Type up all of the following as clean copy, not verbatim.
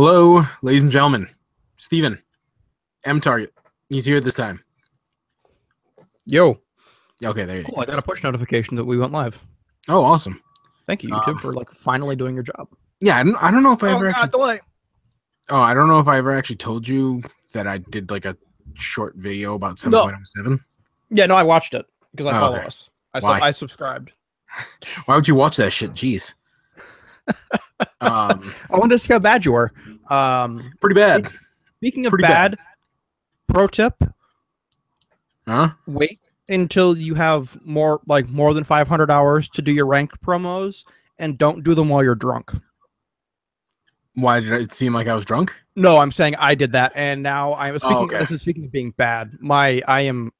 Hello, ladies and gentlemen. Steven, MTarget. He's here this time. Yo. Okay, there you go. Cool, I got a push notification that we went live. Oh, awesome. Thank you, YouTube, for finally doing your job. Yeah, I don't know if I ever actually... delay. Oh, I don't know if I ever actually told you that I did like a short video about 7.07. Yeah, no, I watched it because I follow us. Why? I subscribed. Why would you watch that shit? Jeez. I wanted to see how bad you were. Pretty bad. Speaking of bad, pro tip. Huh? Wait until you have more than 500 hours to do your ranked promos, and don't do them while you're drunk. Why did it seem like I was drunk? No, I'm saying I did that, and now I am speaking. Oh, okay. This is speaking of being bad. I am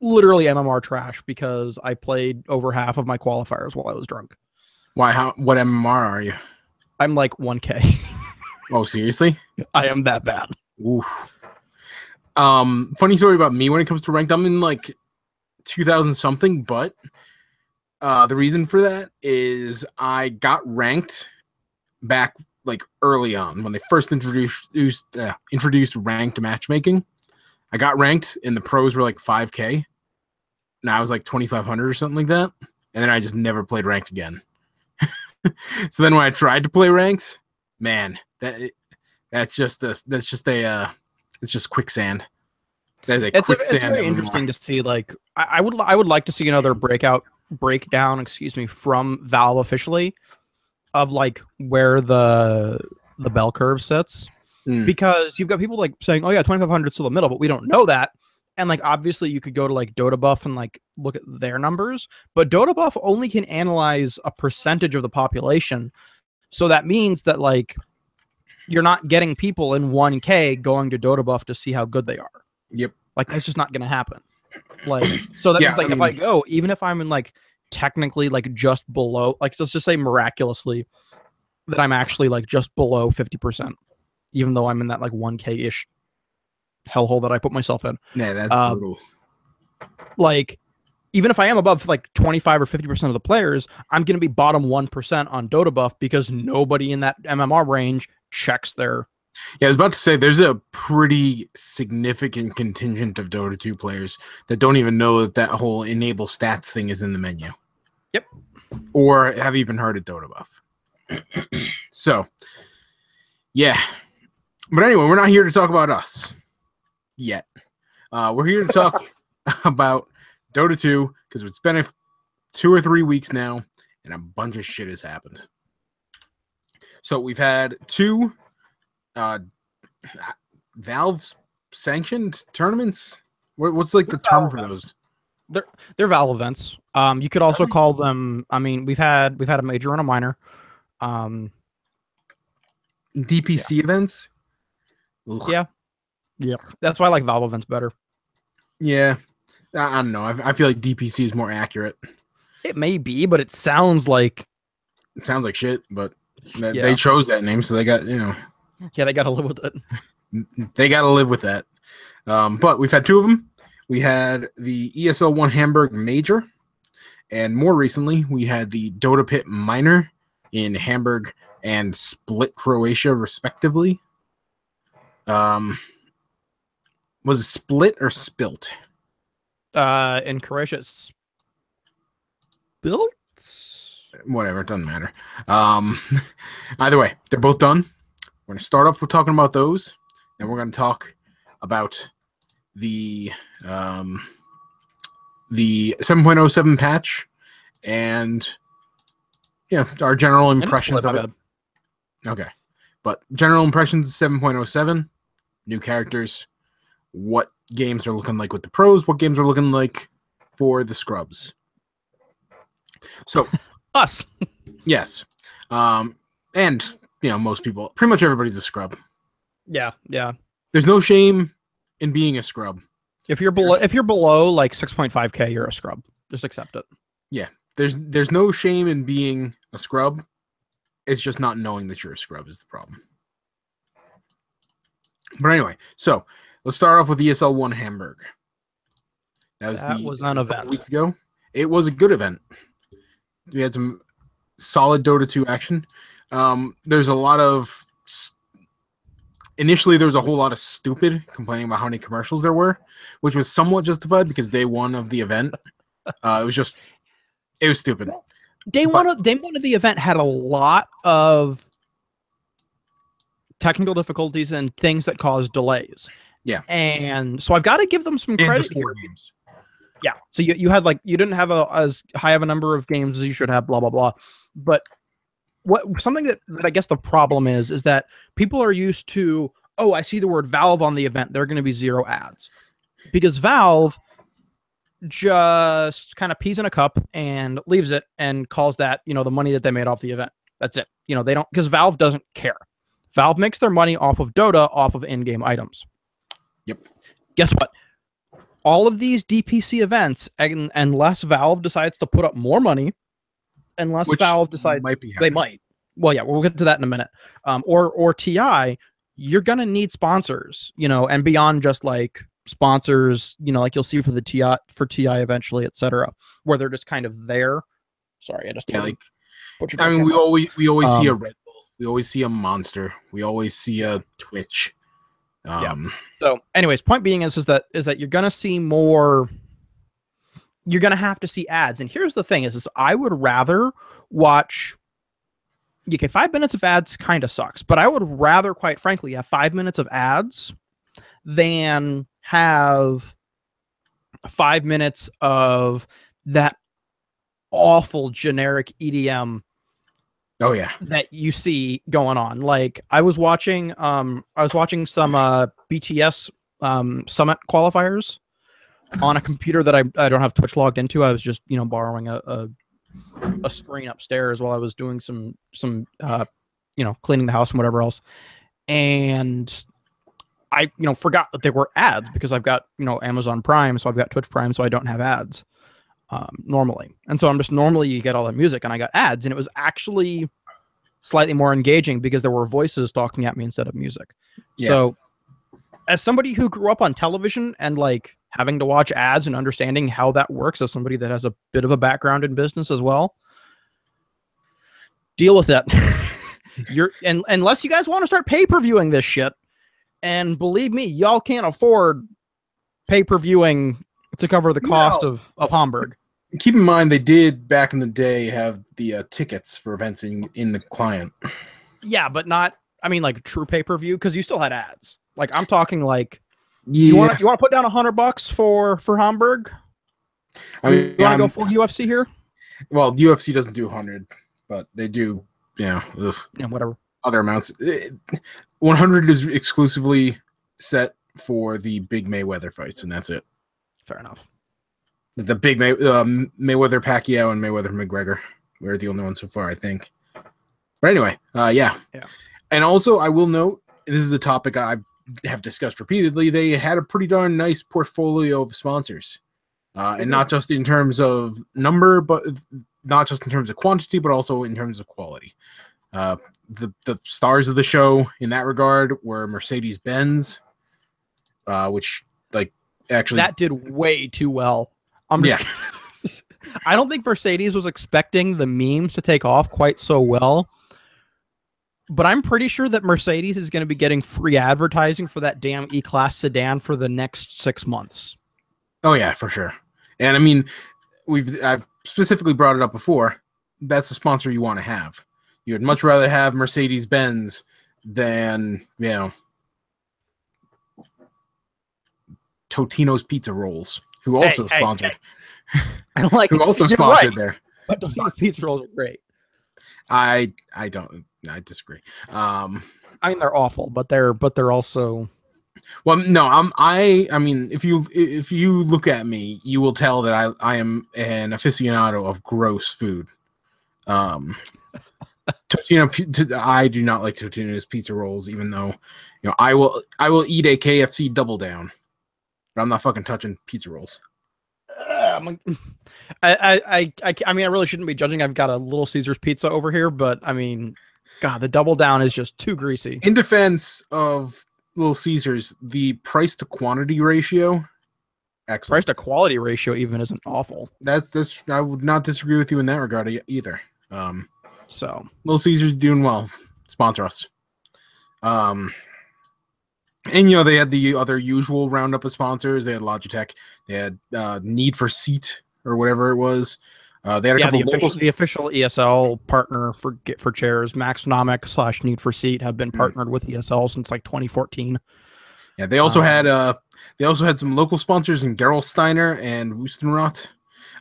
literally MMR trash because I played over half of my qualifiers while I was drunk. Why? What MMR are you? I'm like 1K. Oh, seriously? I am that bad. Oof. Funny story about me when it comes to ranked. I'm in like 2000 something, but the reason for that is I got ranked back like early on when they first introduced ranked matchmaking. I got ranked and the pros were like 5K. Now I was like 2,500 or something like that, and then I just never played ranked again. So then when I tried to play ranked, man, it's just quicksand. That is quicksand. It's very interesting to see. Like, I would like to see another breakdown, excuse me, from Valve officially of like where the bell curve sits, because you've got people like saying, "Oh yeah, 2,500 is still the middle," but we don't know that. And like obviously you could go to like Dota Buff and like look at their numbers, but Dota Buff only can analyze a percentage of the population. So that means that like you're not getting people in 1K going to Dota Buff to see how good they are. Yep. Like that's just not going to happen. Like, so that means like if I go, even if I'm in like technically like just below, like let's just say miraculously that I'm actually like just below 50%, even though I'm in that like 1K-ish hellhole that I put myself in. Yeah, that's brutal. Like, even if I am above like 25 or 50% of the players, I'm going to be bottom 1% on Dota Buff because nobody in that MMR range checks their... Yeah, I was about to say, there's a pretty significant contingent of Dota 2 players that don't even know that whole enable stats thing is in the menu. Yep. Or have even heard of Dota Buff. So, yeah. But anyway, we're not here to talk about us yet. We're here to talk about Dota 2 because it's been 2 or 3 weeks now, and a bunch of shit has happened. So we've had 2 Valve sanctioned tournaments. What's like the term for those? They're Valve events. You could also call them. I mean, we've had a major and a minor. DPC events. Ugh. Yeah. That's why I like Valve events better. Yeah, I don't know. I feel like DPC is more accurate. It may be, but it sounds like shit. But they chose that name, so they got Yeah, they got to live with it. They got to live with that. But we've had 2 of them. We had the ESL 1 Hamburg Major, and more recently, we had the Dota Pit Minor in Hamburg and Split, Croatia, respectively. Was it Split or Spilt? In Croatia, it's Spilt? Whatever, it doesn't matter. Either way, they're both done. We're going to start off with talking about those, and we're going to talk about the 7.07 patch and our general impressions of it. Okay. But general impressions of 7.07, new characters, what games are looking like with the pros, what games are looking like for the scrubs. So us. Yes. And most people, pretty much everybody's a scrub. Yeah. There's no shame in being a scrub. If you're below like 6.5K, you're a scrub. Just accept it. Yeah. There's no shame in being a scrub. It's just not knowing that you're a scrub is the problem. But anyway, so let's start off with ESL 1 Hamburg. That was an event. Weeks ago. It was a good event. We had some solid Dota 2 action. There's a lot of initially there was a whole lot of stupid complaining about how many commercials there were, which was somewhat justified because day one of the event, it was stupid. Day one of the event had a lot of technical difficulties and things that caused delays. Yeah. And so I've got to give them some credit here. Games. Yeah. So you had like, you didn't have as high of a number of games as you should have, blah, blah, blah. But something that I guess the problem is that people are used to, oh, I see the word Valve on the event, there are going to be 0 ads. Because Valve just kind of pees in a cup and leaves it and calls that, the money that they made off the event. That's it. They don't, because Valve doesn't care. Valve makes their money off of Dota, off of in-game items. Yep. Guess what? All of these DPC events, unless Valve decides to put up more money, unless Valve decides they might. Well, yeah, we'll get to that in a minute. Or TI, you're gonna need sponsors, and beyond just like sponsors, like you'll see for the TI eventually, etc., where they're just kind of there. Sorry, I just we always see a Red Bull, we always see a Monster, we always see a Twitch. Yeah. So, anyways, point being is that you're gonna see more. You're gonna have to see ads, and here's the thing: is I would rather watch. Okay, 5 minutes of ads kind of sucks, but I would rather, quite frankly, have 5 minutes of ads than have 5 minutes of that awful generic EDM. Oh yeah, that you see going on. Like I was watching some BTS Summit qualifiers on a computer that I don't have Twitch logged into. I was just borrowing a screen upstairs while I was doing some cleaning the house and whatever else. And I forgot that there were ads because I've got Amazon Prime, so I've got Twitch Prime, so I don't have ads. Normally. And so normally you get all that music, and I got ads, and it was actually slightly more engaging because there were voices talking at me instead of music. Yeah. So as somebody who grew up on television and like having to watch ads and understanding how that works, as somebody that has a bit of a background in business as well, deal with that. Unless you guys want to start pay-per-viewing this shit, and believe me, y'all can't afford pay-per-viewing to cover the cost of Hamburg. Keep in mind, they did back in the day have the tickets for events in the client. Yeah, but not, like true pay-per-view, because you still had ads. Like I'm talking like, you want to put down $100 for Hamburg? You want to go full UFC here? Well, UFC doesn't do 100, but they do, whatever other amounts. 100 is exclusively set for the big Mayweather fights, and that's it. Fair enough. The big Mayweather Pacquiao and Mayweather McGregor. We're the only ones so far, I think. But anyway, yeah. And also, I will note, this is a topic I have discussed repeatedly, they had a pretty darn nice portfolio of sponsors. And not just in terms of number, but not just in terms of quantity, but also in terms of quality. The stars of the show in that regard were Mercedes-Benz, which, like, actually... That did way too well. I don't think Mercedes was expecting the memes to take off quite so well, but I'm pretty sure that Mercedes is going to be getting free advertising for that damn E-Class sedan for the next 6 months. Oh yeah, for sure. And I've specifically brought it up before. That's a sponsor you want to have. You would much rather have Mercedes-Benz than, Totino's Pizza Rolls, who also sponsored. I like who also sponsored there. But Totino's Pizza Rolls are great. I disagree. They're awful, but they're also... Well, no, if you look at me, you will tell that I am an aficionado of gross food. Totino, I do not like Totino's Pizza Rolls, even though I will eat a KFC double down, but I'm not fucking touching pizza rolls. I really shouldn't be judging. I've got a Little Caesars pizza over here, but God, the double down is just too greasy. In defense of Little Caesars, the price to quantity ratio, excellent. Price to quality ratio even isn't awful. That's I would not disagree with you in that regard either. So Little Caesars doing well. Sponsor us. And they had the other usual roundup of sponsors. They had Logitech. They had Need for Seat or whatever it was. They had a couple the official ESL partner for chairs, Maxnomic / Need for Seat, have been partnered with ESL since like 2014. Yeah, they also had some local sponsors in Gerolsteiner and Wüstenrot.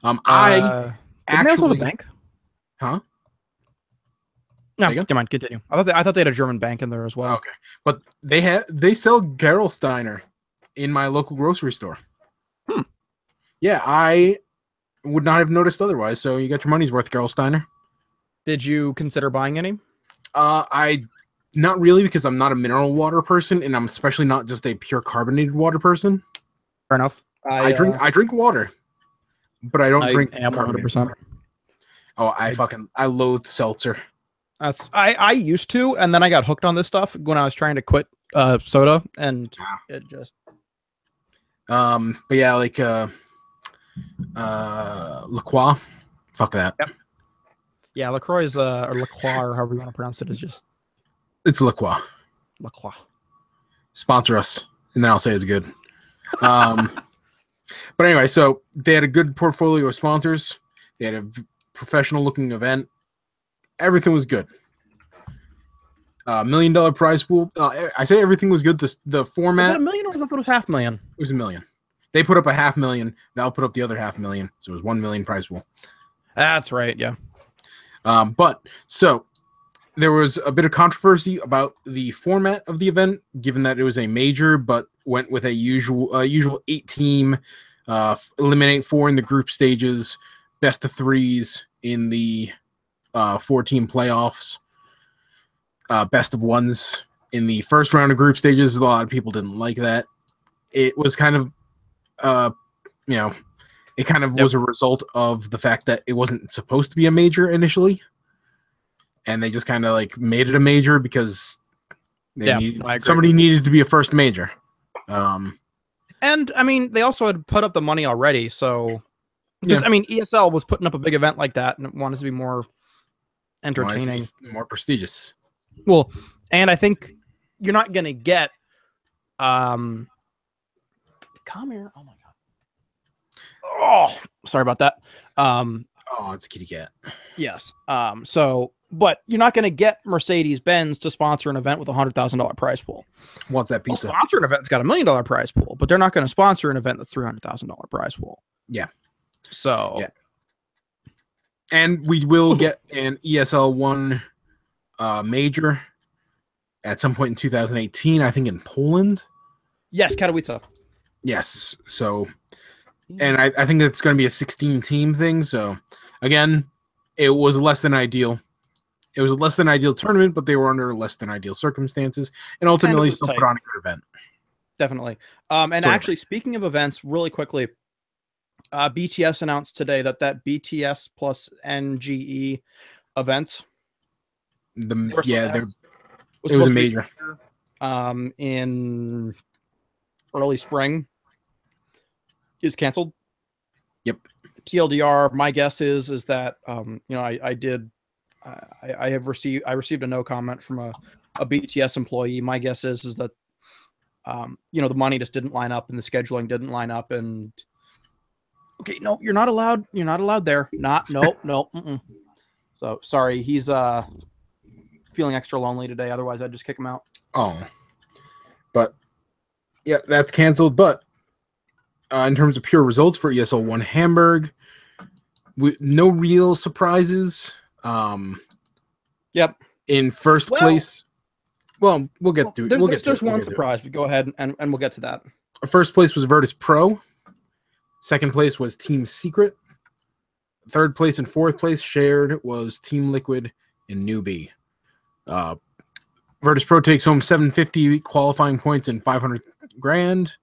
I actually the bank. Huh? No, never mind. Continue. I thought they had a German bank in there as well. Okay, but they sell Gerolsteiner in my local grocery store. Yeah, I would not have noticed otherwise. So you got your money's worth, Gerolsteiner. Did you consider buying any? I not really, because I'm not a mineral water person, and I'm especially not just a pure carbonated water person. Fair enough. I drink water, but I don't drink carbonated. 100%. Oh, I loathe seltzer. I used to, and then I got hooked on this stuff when I was trying to quit soda, and it just. But yeah, like LaCroix. Fuck that. Yep. Yeah, LaCroix is or LaCroix, or however you want to pronounce it, is just. It's LaCroix. LaCroix. Sponsor us, and then I'll say it's good. But anyway, so they had a good portfolio of sponsors. They had a professional-looking event. Everything was good. $1 million prize pool. I say everything was good. The format. Was it $1 million or was it $500,000? It was $1 million. They put up a $500,000. Val put up the other $500,000. So it was $1 million prize pool. That's right. Yeah. But so there was a bit of controversy about the format of the event, given that it was a major, but went with a usual 8-team, eliminate 4 in the group stages, best of 3s in the 4-team playoffs, best of 1s in the first round of group stages. A lot of people didn't like that. It was kind of, it kind of was a result of the fact that it wasn't supposed to be a major initially. And they just kind of like made it a major because somebody needed to be a first major. And I mean, they also had put up the money already. So, because I mean, ESL was putting up a big event like that and it wanted to be more entertaining, more prestigious. Well, and I think you're not going to get, come here. Oh my God. Oh, sorry about that. It's a kitty cat. Yes. But you're not going to get Mercedes-Benz to sponsor an event with a $100,000 prize pool. What's that pizza? Sponsor an event's got $1 million prize pool, but they're not going to sponsor an event that's $300,000 prize pool. Yeah. So. Yeah. And we will get an ESL 1 major at some point in 2018, I think in Poland. Yes, Katowice. Yes. So, and I think it's going to be a 16-team thing. So, again, it was less than ideal. It was a less than ideal tournament, but they were under less than ideal circumstances, and ultimately still put on a good event. Definitely. And actually, speaking of events, really quickly, BTS announced today that BTS plus NGE events. It was a major. In early spring is canceled. Yep. TLDR, my guess is that I received a no comment from a BTS employee. My guess is that the money just didn't line up and the scheduling didn't line up, and okay, no, you're not allowed there. No. So sorry, he's feeling extra lonely today, otherwise I'd just kick him out. Oh. But yeah, that's canceled. But in terms of pure results for ESL 1 Hamburg, no real surprises. Yep. In first place. Well, we'll get to it. There's one surprise, but go ahead and we'll get to that. First place was Virtus Pro. Second place was Team Secret. Third place and fourth place shared was Team Liquid and Newbie. Virtus Pro takes home 750 qualifying points and 500 grand.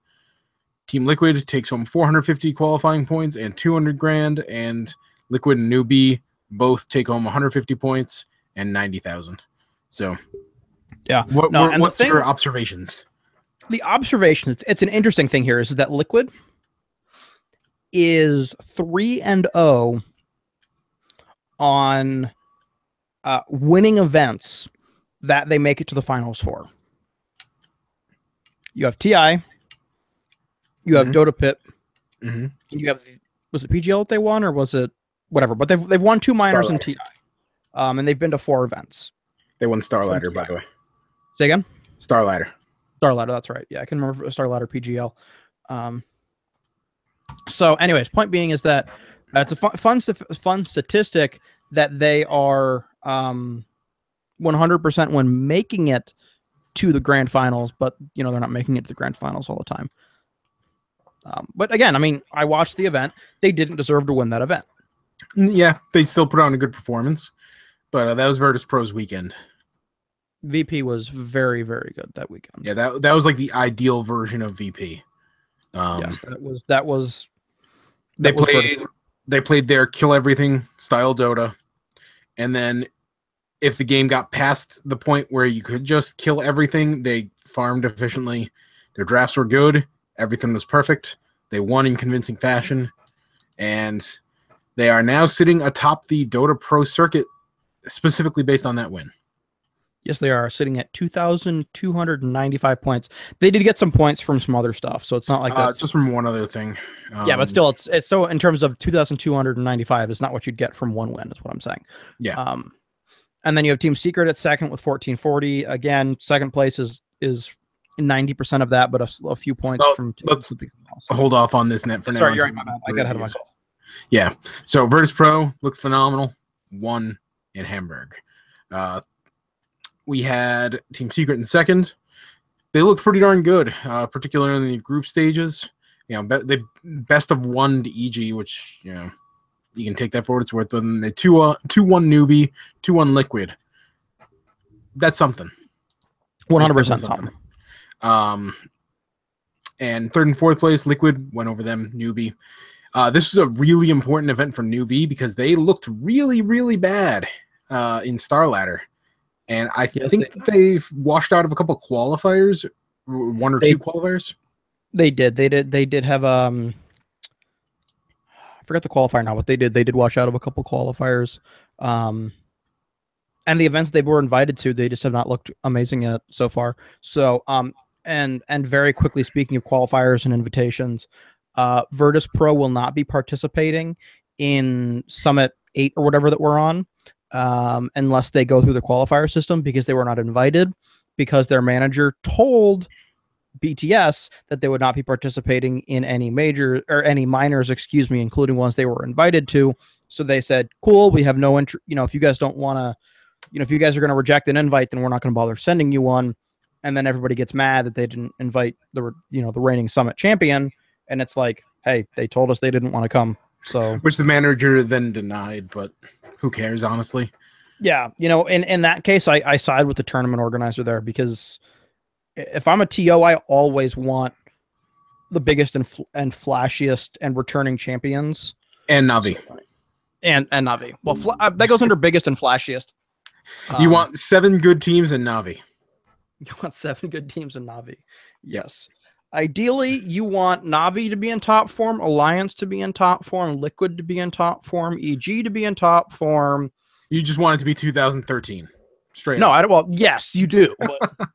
Team Liquid takes home 450 qualifying points and 200 grand, and Liquid and Newbie both take home 150 points and 90,000. So, yeah. What's your observations? The observations, it's an interesting thing here, is that Liquid is 3-0 on winning events that they make it to the finals for. You have TI. You have Dota Pit. Mhm. And you have, was it PGL that they won, or was it whatever? But they've won 2 minors in TI. And they've been to 4 events. They won Star Ladder, by the way. Say again? Star Ladder. Star Ladder, that's right. Yeah, I can remember Star Ladder PGL. So, anyways, point being is that it's a fun statistic that they are 100% when making it to the grand finals, but they're not making it to the grand finals all the time. But again, I mean, I watched the event. They didn't deserve to win that event. Yeah, they still put on a good performance, but that was Virtus Pro's weekend. VP was very, very good that weekend. Yeah, that was like the ideal version of VP. Yes, that was. They played their kill everything style Dota, and then if the game got past the point where you could just kill everything, they farmed efficiently. Their drafts were good. Everything was perfect. They won in convincing fashion, and they are now sitting atop the Dota Pro circuit, specifically based on that win. Yes, they are sitting at 2,295 points. They did get some points from some other stuff, so it's not like that's just from one other thing. Yeah, but still, it's so in terms of 2,295, it's not what you'd get from one win, is what I'm saying. Yeah. And then you have Team Secret at second with 1,440. Again, second place is 90% of that, but a few points from. Let's hold off on this net for now. Sorry, you're right, my bad. I got ahead of myself. Yeah. So Virtus Pro looked phenomenal. Won in Hamburg. We had Team Secret in second. They looked pretty darn good, particularly in the group stages. The best of 1 to EG, which you can take that for what it's worth. But they 2-1 newbie, 2-1 liquid. That's something. 100% something. And third and fourth place, Liquid went over them, newbie. This is a really important event for newbie because they looked really, really bad in Star Ladder. And I think they've washed out of a couple of qualifiers, 1 or 2 qualifiers. They did. They did have I forgot the qualifier now, but they did wash out of a couple qualifiers. And the events they were invited to, they just have not looked amazing yet so far. So and very quickly, speaking of qualifiers and invitations, Virtus Pro will not be participating in Summit 8 or whatever that we're on. Unless they go through the qualifier system, because they were not invited, because their manager told BTS that they would not be participating in any major or any minors, including ones they were invited to. So they said, cool, we have no interest. If you guys don't want to, if you guys are going to reject an invite, then we're not going to bother sending you one. And then everybody gets mad that they didn't invite the reigning Summit champion. And it's like, hey, they told us they didn't want to come. So, which the manager then denied, but who cares, honestly? Yeah, in that case, I side with the tournament organizer there, because if I'm a TO, I always want the biggest and flashiest and returning champions. And Navi. And Navi. Well, that goes under biggest and flashiest. You want 7 good teams in Navi. You want 7 good teams in Navi. Yes. Ideally, you want Navi to be in top form, Alliance to be in top form, Liquid to be in top form, EG to be in top form. You just want it to be 2013. Straight up. No, well, yes, you do. But...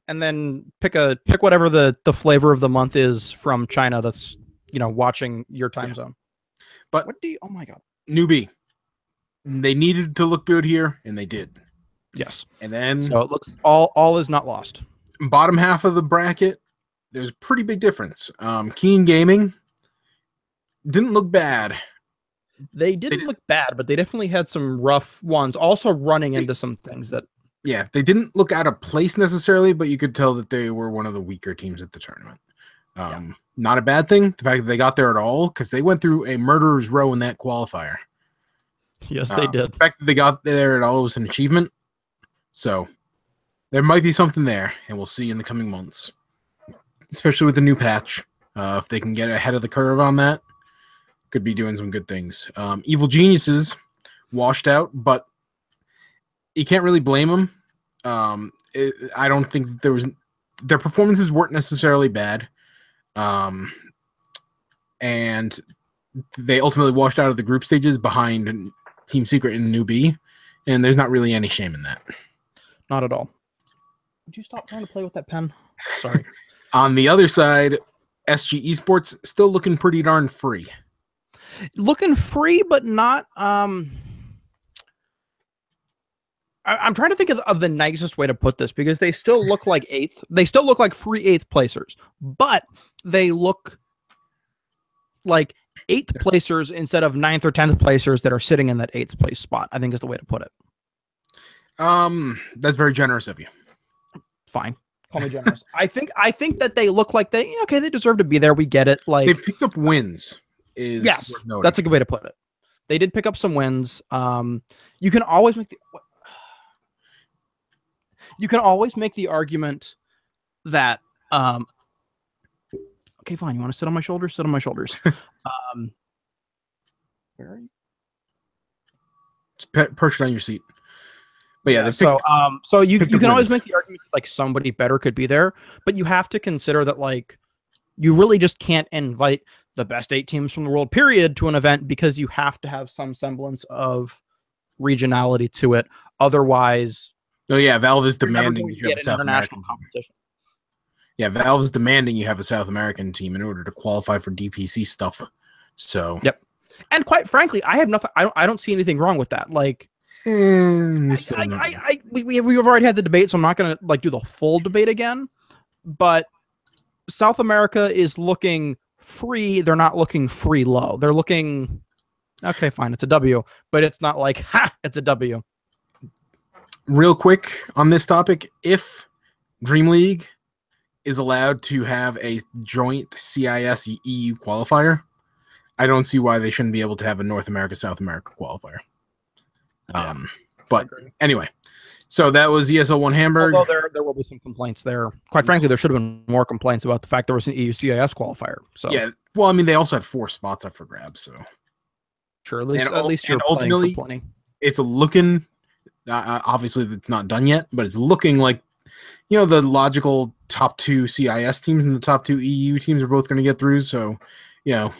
and then pick whatever the flavor of the month is from China that's, watching your time zone. But oh my God. Newbie. They needed to look good here, and they did. Yes. And then so it looks all is not lost. Bottom half of the bracket, there's a pretty big difference. Keen Gaming didn't look bad. They didn't look bad, but they definitely had some rough ones. Also running into some things that... Yeah, they didn't look out of place necessarily, but you could tell that they were one of the weaker teams at the tournament. Not a bad thing, the fact that they got there at all, because they went through a murderer's row in that qualifier. Yes, they did. The fact that they got there at all was an achievement. So... there might be something there, and we'll see in the coming months, especially with the new patch. If they can get ahead of the curve on that, could be doing some good things. Evil Geniuses washed out, but you can't really blame them. I don't think their performances weren't necessarily bad, and they ultimately washed out of the group stages behind Team Secret and Newbie, and there's not really any shame in that. Not at all. Would you stop trying to play with that pen? Sorry. On the other side, SG Esports still looking pretty darn free. Looking free, but not. I'm trying to think of the nicest way to put this, because they still look like eighth. They still look like free eighth placers, but they look like eighth placers instead of ninth or 10th placers that are sitting in that eighth place spot, I think is the way to put it. That's very generous of you. Fine. Call me generous. I think that they look like they deserve to be there. We get it. Like, they picked up wins. Yes, that's a good way to put it. They did pick up some wins. You can always make the argument that okay, fine. You want to sit on my shoulders? Sit on my shoulders. Where are you? Just perch it on your seat. But yeah, so you can always make the argument that, like, somebody better could be there, but you have to consider that, like, you really just can't invite the best 8 teams from the world, period, to an event, because you have to have some semblance of regionality to it. Otherwise, Valve is demanding you have a South international American competition. Yeah, Valve is demanding you have a South American team in order to qualify for DPC stuff. So yep. And quite frankly, I have nothing. I don't see anything wrong with that. Like, we've already had the debate, so I'm not going to, like, do the full debate again. But South America is looking free. They're not looking free low. They're looking, okay, fine, it's a W, but it's not like, it's a W. Real quick on this topic, if Dream League is allowed to have a joint CIS EU qualifier, I don't see why they shouldn't be able to have a North America, South America qualifier. But anyway, so that was ESL 1 Hamburg. Although there will be some complaints there. Quite frankly, there should have been more complaints about the fact there was an EU CIS qualifier. So yeah, well, I mean, they also had 4 spots up for grabs. So sure, at least you're ultimately playing for plenty. It's looking. Obviously, it's not done yet, but it's looking like, you know, the logical top 2 CIS teams and the top 2 EU teams are both going to get through. So, you know,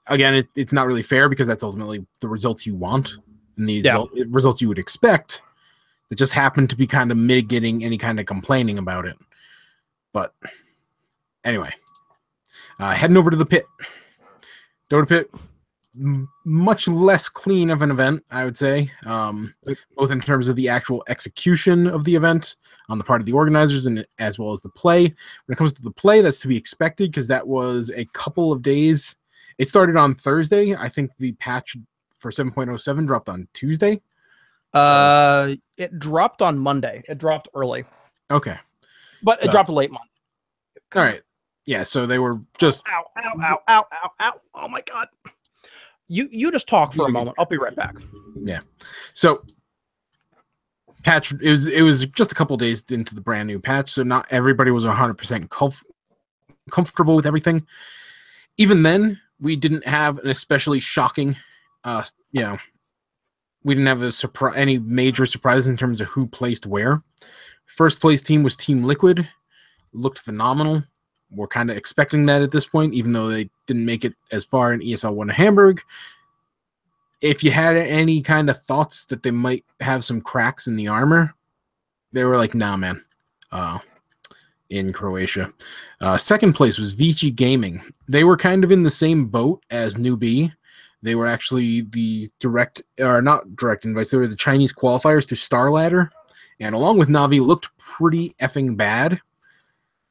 again, it's not really fair, because that's ultimately the results you want and the results you would expect, that just happen to be kind of mitigating any kind of complaining about it. But anyway, heading over to the pit. Dota pit, much less clean of an event, I would say, both in terms of the actual execution of the event on the part of the organizers and as well as the play. When it comes to the play, that's to be expected, because that was a couple of days. It started on Thursday. I think the patch for 7.07 dropped on Tuesday. It dropped on Monday. It dropped early. Okay. But it dropped late Monday. All right. Yeah, so they were just... Ow. Oh, my God. You just talk for a moment. I'll be right back. Yeah. So, patch, it was just a couple days into the brand new patch, so not everybody was 100% comfortable with everything. Even then, we didn't have an especially shocking, we didn't have any major surprises in terms of who placed where. First place team was Team Liquid. Looked phenomenal. We're kind of expecting that at this point, even though they didn't make it as far in ESL 1 Hamburg. If you had any kind of thoughts that they might have some cracks in the armor, they were like, nah, man, in Croatia. Second place was Vici Gaming. They were kind of in the same boat as Newbie. They were actually the not direct invites. They were the Chinese qualifiers to Star Ladder. And along with Navi, looked pretty effing bad,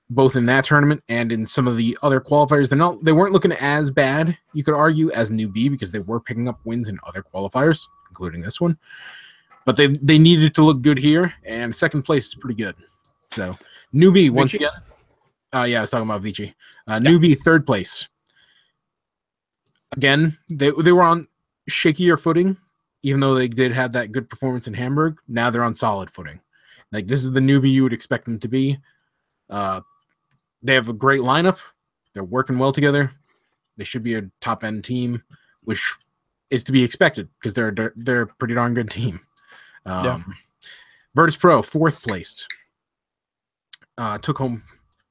both in that tournament and in some of the other qualifiers. They weren't looking as bad, you could argue, as Newbie, because they were picking up wins in other qualifiers, including this one. But they needed to look good here, and second place is pretty good. So Newbie, once again. Yeah, I was talking about Vici. Newbie, third place. Again, they were on shakier footing, even though they did have that good performance in Hamburg. Now they're on solid footing. Like, this is the Newbie you would expect them to be. They have a great lineup. They're working well together. They should be a top-end team, which is to be expected, because they're a pretty darn good team. Virtus Pro, fourth place. Took home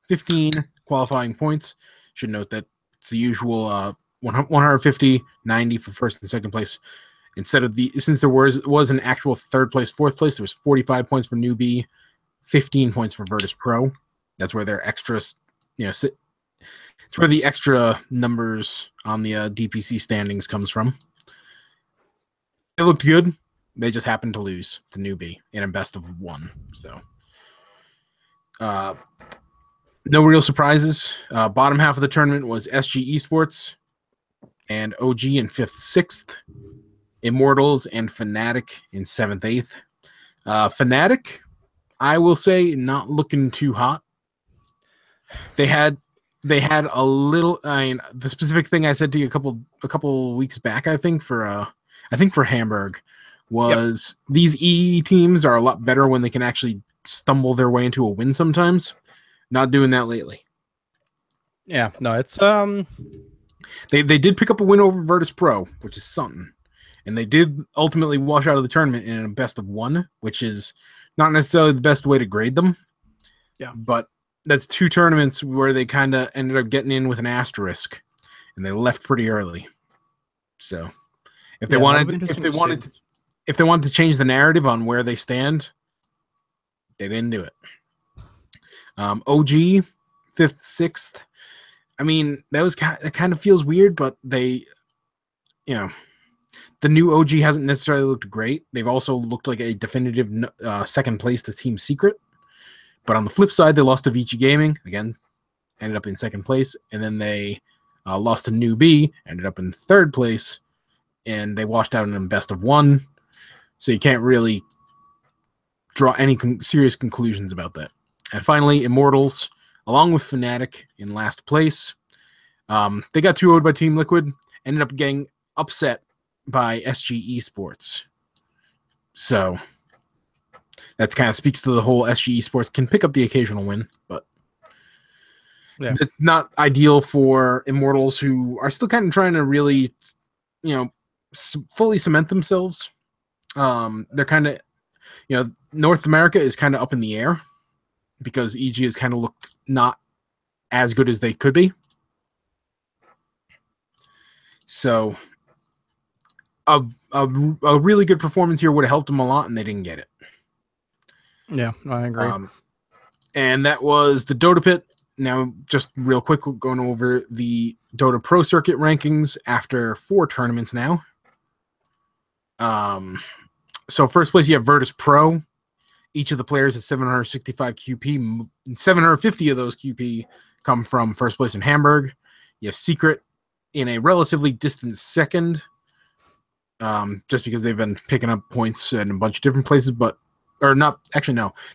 15 qualifying points. Should note that it's the usual 150, 90 for first and second place. Since there was an actual third place, fourth place, there was 45 points for Newbie, 15 points for Virtus Pro. That's where their extras, it's where the extra numbers on the DPC standings comes from. It looked good. They just happened to lose to Newbie in a best of 1. So, no real surprises. Bottom half of the tournament was SG Esports and OG in 5th, 6th. Immortals and Fnatic in 7th, 8th. Fnatic, I will say, not looking too hot. They had a little. I mean, the specific thing I said to you a couple weeks back, I think for Hamburg, was these EE teams are a lot better when they can actually stumble their way into a win sometimes. Not doing that lately. Yeah, no, it's They did pick up a win over Virtus Pro, which is something. And they did ultimately wash out of the tournament in a best of 1, which is not necessarily the best way to grade them. Yeah. But that's 2 tournaments where they kind of ended up getting in with an asterisk, and they left pretty early. So if they wanted to change the narrative on where they stand, they didn't do it. OG 5th, 6th. I mean, that kind of feels weird, but they, the new OG hasn't necessarily looked great. They've also looked like a definitive second place to Team Secret. But on the flip side, they lost to Vici Gaming. Again, ended up in 2nd place. And then they lost to New B, ended up in 3rd place. And they washed out in a best of 1. So you can't really draw any serious conclusions about that. And finally, Immortals, along with Fnatic in last place. They got 2-0'd by Team Liquid. Ended up getting upset by SG Esports. So that kind of speaks to the whole SG Esports can pick up the occasional win, but it's not ideal for Immortals, who are still kind of trying to really, fully cement themselves. They're kind of, North America is kind of up in the air because EG has kind of looked not as good as they could be. So a really good performance here would have helped them a lot, and they didn't get it. Yeah, I agree. And that was the Dota Pit. Now, just real quick, we're going over the Dota Pro Circuit rankings after 4 tournaments now. So first place, you have Virtus Pro. Each of the players has 765 QP. 750 of those QP come from first place in Hamburg. You have Secret in a relatively distant 2nd. Just because they've been picking up points in a bunch of different places, no.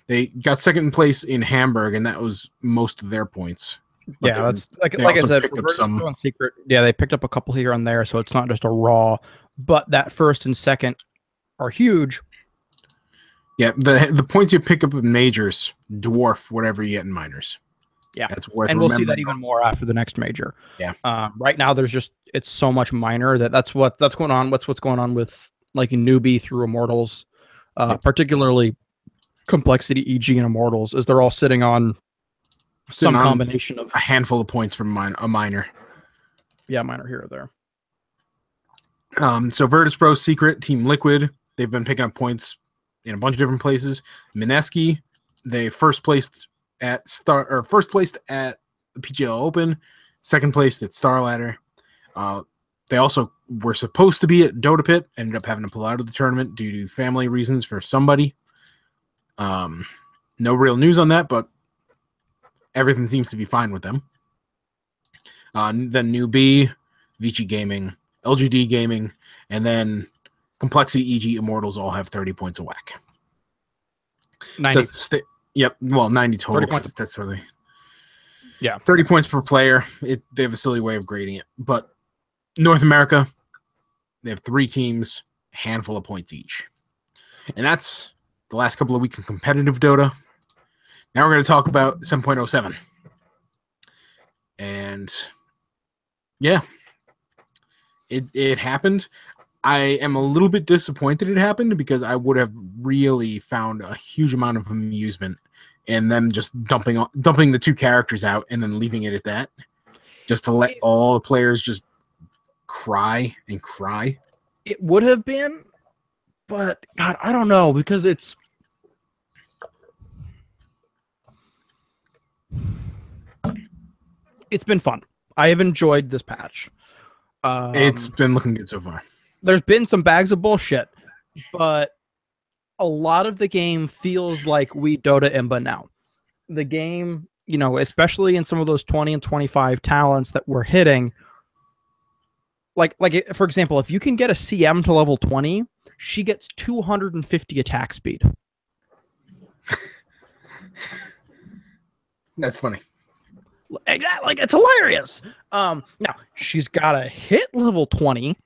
They got 2nd place in Hamburg, and that was most of their points. But that's like I said, for some Secret. Yeah, they picked up a couple here and there, so it's not just a raw. But that 1st and 2nd are huge. Yeah, the points you pick up in majors dwarf whatever you get in minors. Yeah, that's worth. And we'll see that even more after the next major. Yeah. Right now, it's so much minor that's going on. What's going on with like Newbie through Immortals, particularly Complexity, EG, and Immortals, is they're all sitting on some combination of a handful of points from a minor. Yeah, minor here or there. So Virtus Pro, Secret, Team Liquid, they've been picking up points in a bunch of different places. Mineski, they first placed at the PGL Open, 2nd placed at Star Ladder. They also were supposed to be at Dota Pit, ended up having to pull out of the tournament due to family reasons for somebody. No real news on that, but everything seems to be fine with them. Then New B, Vici Gaming, LGD Gaming, and then Complexity, EG, Immortals all have 30 points a whack. 90. Yep, well, 90 total. 30 points. That's really... Yeah. 30 points per player. They have a silly way of grading it. But North America, they have 3 teams, a handful of points each. And that's the last couple of weeks in competitive Dota. Now we're going to talk about 7.07. And yeah, it happened. I am a little bit disappointed it happened because I would have really found a huge amount of amusement in them just dumping the 2 characters out and then leaving it at that, just to let all the players just cry and cry. It would have been, but God, I don't know, because it's It's been fun. I have enjoyed this patch. It's been looking good so far. There's been some bags of bullshit, but a lot of the game feels like we Dota Imba now. The game, you know, especially in some of those 20 and 25 talents that we're hitting, for example, if you can get a CM to level 20, she gets 250 attack speed. That's funny. Exactly, like it's hilarious. Now she's got to hit level 20,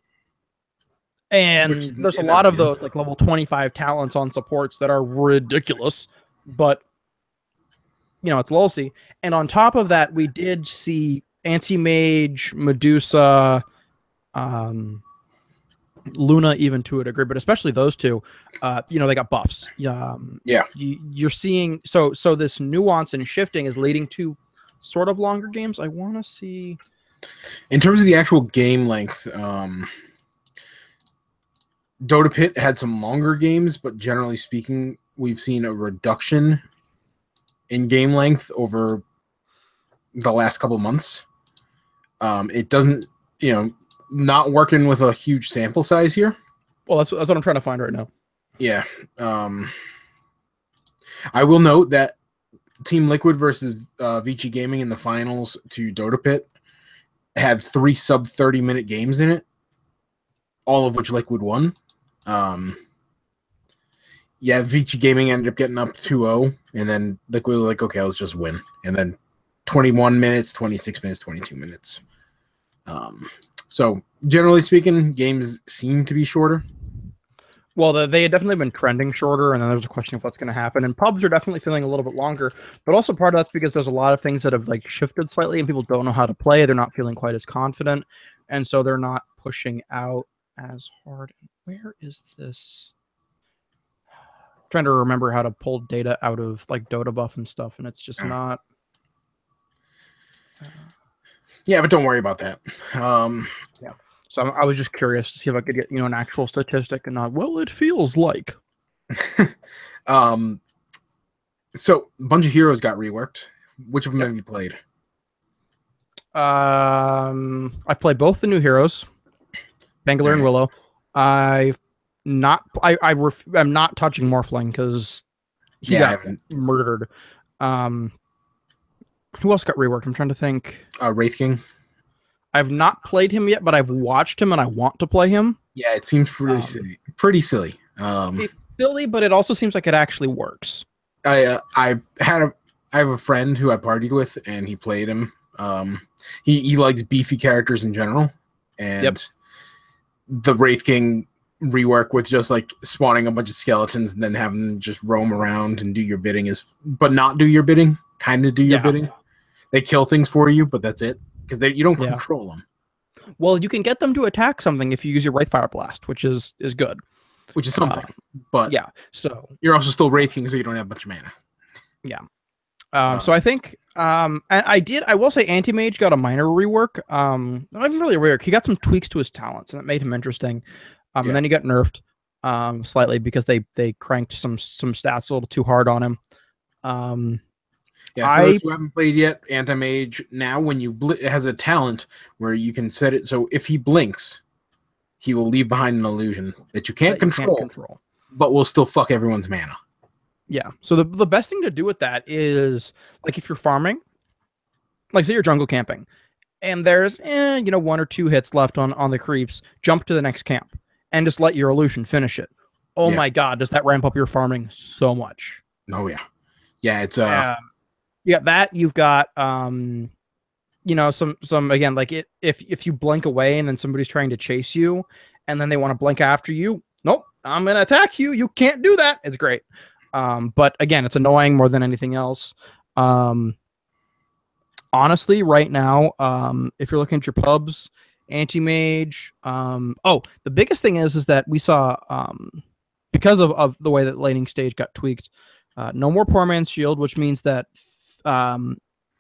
and there's a lot of those like level 25 talents on supports that are ridiculous, but you know, it's Lulcy. And on top of that, we did see Anti-Mage, Medusa, Luna even to a degree, but especially those two, you know, they got buffs. Yeah. You're seeing, so this nuance and shifting is leading to sort of longer games. I want to see. In terms of the actual game length, Dota Pit had some longer games, but generally speaking, we've seen a reduction in game length over the last couple of months. It doesn't, you know, not working with a huge sample size here. Well, that's what I'm trying to find right now. Yeah. I will note that Team Liquid versus Vici Gaming in the finals to Dota Pit had 3 sub 30-minute games in it, all of which Liquid won. Yeah, Vici Gaming ended up getting up 2-0, and then Liquid was like, okay, let's just win. And then 21 minutes, 26 minutes, 22 minutes. So generally speaking, games seem to be shorter. Well, they had definitely been trending shorter, and then there's a question of what's going to happen. And pubs are definitely feeling a little bit longer, but also part of that's because there's a lot of things that have like shifted slightly, and people don't know how to play. They're not feeling quite as confident, and so they're not pushing out as hard. Where is this? I'm trying to remember how to pull data out of like Dota buff and stuff, and it's just not. Yeah, but don't worry about that. Yeah. So I was just curious to see if I could get, you know, an actual statistic and not, well, it feels like. So a bunch of heroes got reworked. Which of them have you played? I've played both the new heroes, Bangalore and Willow. I'm not touching Morphling because he got murdered. Who else got reworked? I'm trying to think. Wraith King. I've not played him yet, but I've watched him and I want to play him. Yeah, it seems pretty silly. Pretty silly. It's silly, but it also seems like it actually works. I have a friend who I partied with, and he played him. He likes beefy characters in general, and the Wraith King rework with just like spawning a bunch of skeletons and then having them just roam around and do your bidding but not do your bidding, kind of do your bidding. They kill things for you, but that's it. Because you don't control them. Well, you can get them to attack something if you use your Wraith Fire Blast, which is good. Which is something. But yeah, so you're also still Wraith King, so you don't have a bunch of mana. Yeah. So I think I will say Anti-Mage got a minor rework. Not really a rework. He got some tweaks to his talents, and it made him interesting. And then he got nerfed slightly because they cranked some stats a little too hard on him. Yeah, for those who haven't played yet, Anti-Mage, now when it has a talent where you can set it so if he blinks, he will leave behind an illusion that you can't control, but will still fuck everyone's mana. Yeah, so the best thing to do with that is, like, if you're farming, like, say you're jungle camping, and there's, 1 or 2 hits left on the creeps, jump to the next camp, and just let your illusion finish it. Oh my god, does that ramp up your farming so much? Oh, yeah. Yeah, it's... You got that. You've got, some again, like if you blink away and then somebody's trying to chase you and then they want to blink after you. Nope, I'm going to attack you. You can't do that. It's great. But again, it's annoying more than anything else. Honestly, right now, if you're looking at your pubs, Anti-Mage, the biggest thing is that we saw, because of the way that laning stage got tweaked, no more Poor Man's Shield, which means that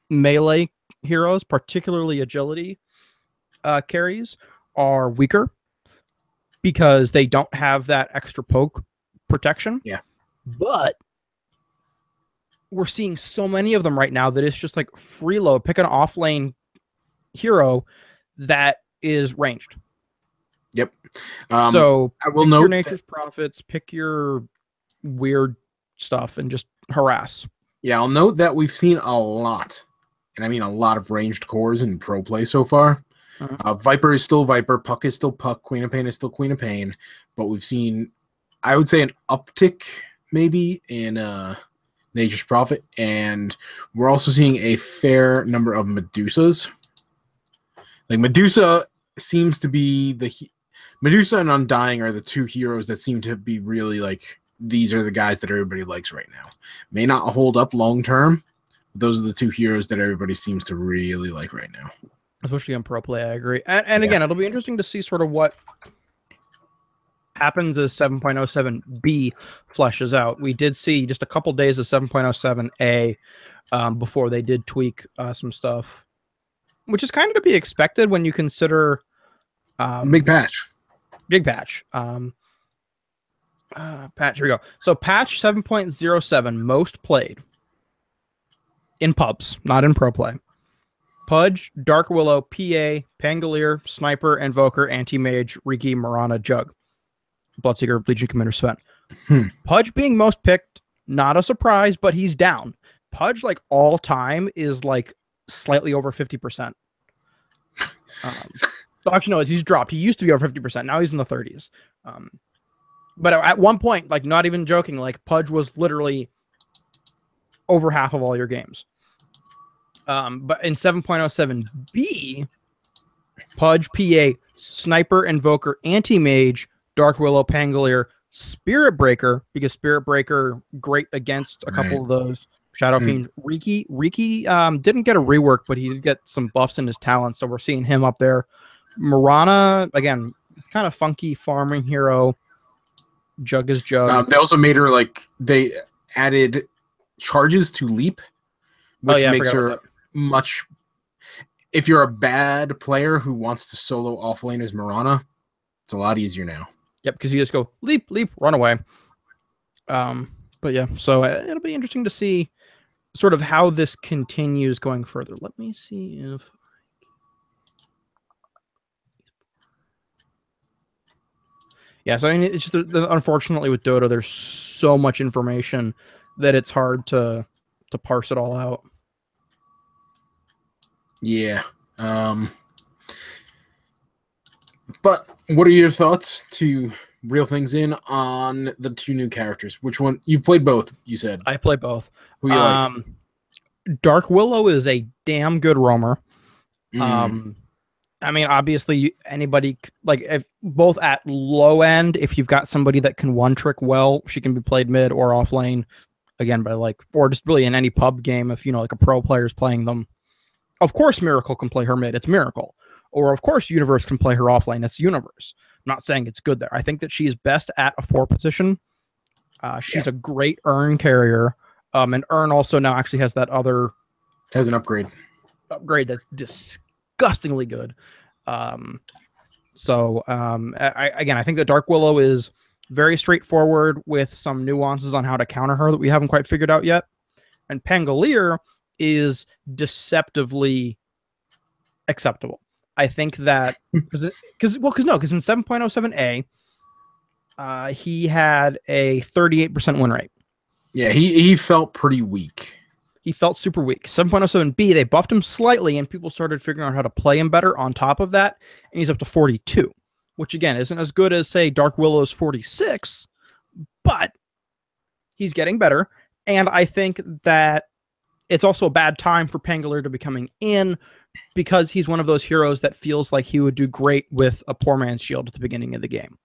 melee heroes, particularly agility carries, are weaker because they don't have that extra poke protection. Yeah. But we're seeing so many of them right now that it's just like freeload, pick an off lane hero that is ranged. Yep. So I will pick note your Nature's Prophets, pick your weird stuff, and just harass. Yeah, I'll note that we've seen a lot, and I mean a lot of ranged cores in pro play so far. Viper is still Viper, Puck is still Puck, Queen of Pain is still Queen of Pain, but we've seen, I would say, an uptick maybe in Nature's Prophet, and we're also seeing a fair number of Medusas. Like Medusa seems to be Medusa and Undying are the two heroes that seem to be really like, these are the guys that everybody likes right now. May not hold up long term. Those are the two heroes that everybody seems to really like right now. Especially on pro play, I agree. And again, it'll be interesting to see sort of what happens as 7.07B fleshes out. We did see just a couple days of 7.07A before they did tweak some stuff, which is kind of to be expected when you consider big patch. Big patch. Patch, here we go. So patch 7.07, most played in pubs, not in pro play. Pudge, Dark Willow, PA, Pangolier, Sniper, Invoker, Anti-Mage, Riki, Marana, Jug. Bloodseeker, Legion Commander, Sven. Pudge being most picked, not a surprise, but he's down. Pudge, like, all time is, like, slightly over 50%. Actually, no, he's dropped. He used to be over 50%. Now he's in the 30s. But at one point, like, not even joking, like, Pudge was literally over half of all your games. But in 7.07B, Pudge, PA, Sniper, Invoker, Anti-Mage, Dark Willow, Pangolier, Spirit Breaker, because Spirit Breaker, great against a couple of those. Shadow Fiend, Riki didn't get a rework, but he did get some buffs in his talents, so we're seeing him up there. Marana, again, it's kind of funky farming hero. Jug is Jug. They also made her, like, they added charges to leap, which makes her much. If you're a bad player who wants to solo offlane as Marana, it's a lot easier now. Yep, because you just go leap, leap, run away. But yeah, so it'll be interesting to see sort of how this continues going further. Let me see if. Yeah, so I mean, it's just unfortunately with Dota, there's so much information that it's hard to parse it all out. Yeah. But what are your thoughts to reel things in on the two new characters? Which one? You've played both, you said. I play both. Who you like? Dark Willow is a damn good roamer. I mean, obviously, anybody, like, if both at low end, if you've got somebody that can one trick well, she can be played mid or off lane, again, by like, or just really in any pub game, if, you know, like a pro player's playing them. Of course, Miracle can play her mid, it's Miracle. Or, of course, Universe can play her off lane, it's Universe. I'm not saying it's good there. I think that she is best at a 4 position. She's a great Urn carrier. And Urn also now actually has that other... Has an upgrade. Upgrade that's disgustingly good. I think that Dark Willow is very straightforward with some nuances on how to counter her that we haven't quite figured out yet. And Pangolier is deceptively acceptable. I think that because in 7.07A, he had a 38% win rate. Yeah, he felt pretty weak. He felt super weak. 7.07B, they buffed him slightly, and people started figuring out how to play him better on top of that, and he's up to 42, which, again, isn't as good as, say, Dark Willow's 46, but he's getting better, and I think that it's also a bad time for Pangolier to be coming in because he's one of those heroes that feels like he would do great with a poor man's shield at the beginning of the game.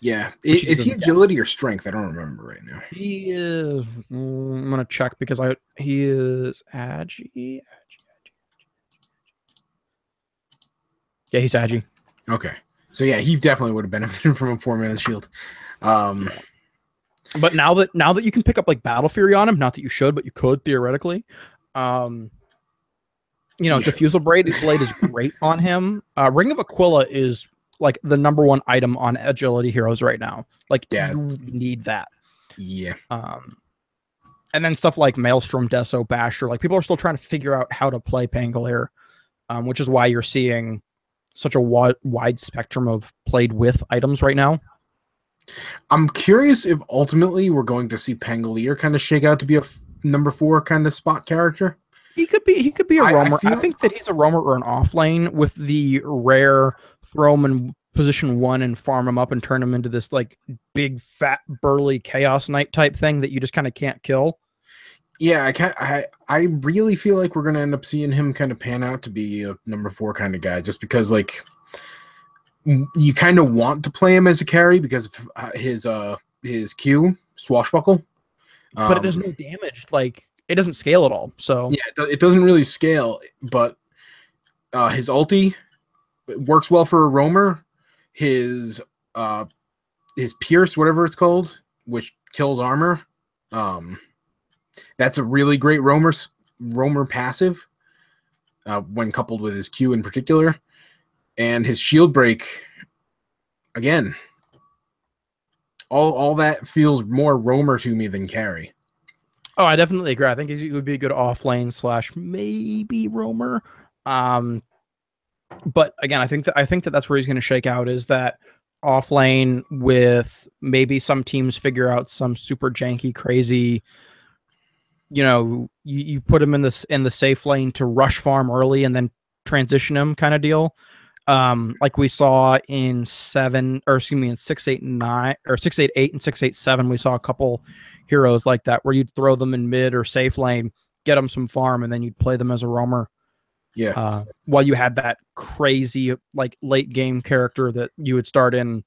Yeah. Is he agility or strength? I don't remember right now. He is... I'm going to check because he is agi. Yeah, he's agi. Okay. So, yeah, he definitely would have benefited from a poor man's shield. But now that you can pick up like Battle Fury on him, not that you should, but you could theoretically. Diffusal Blade is great on him. Ring of Aquila is like the #1 item on agility heroes right now. Like, you need that. Yeah. And then stuff like Maelstrom, Deso, Basher. Like, people are still trying to figure out how to play Pangolier. which is why you're seeing such a wide spectrum of played with items right now. I'm curious if ultimately we're going to see Pangolier kind of shake out to be a number 4 kind of spot character. He could be a roamer. I think that he's a roamer or an off lane with the rare throw him in position 1 and farm him up and turn him into this like big fat burly chaos knight type thing that you just kind of can't kill. Yeah, I really feel like we're gonna end up seeing him kind of pan out to be a number 4 kind of guy, just because like you kind of want to play him as a carry because of his Q swashbuckle, but it does no damage. Like it doesn't scale at all. So yeah, it doesn't really scale. But his ulti works well for a roamer. His pierce, whatever it's called, which kills armor. That's a really great roamer passive when coupled with his Q in particular. And his shield break, again, all that feels more roamer to me than carry. Oh, I definitely agree. I think he would be a good off lane / maybe roamer. But again, I think that that's where he's going to shake out, is that off lane with maybe some teams figure out some super janky, crazy, you put him in the safe lane to rush farm early and then transition him kind of deal. Like we saw in 6-8-9 or 6-8-8 and 6-8-7, we saw a couple heroes like that where you'd throw them in mid or safe lane, get them some farm, and then you'd play them as a roamer. Yeah. While you had that crazy like late game character that you would start in,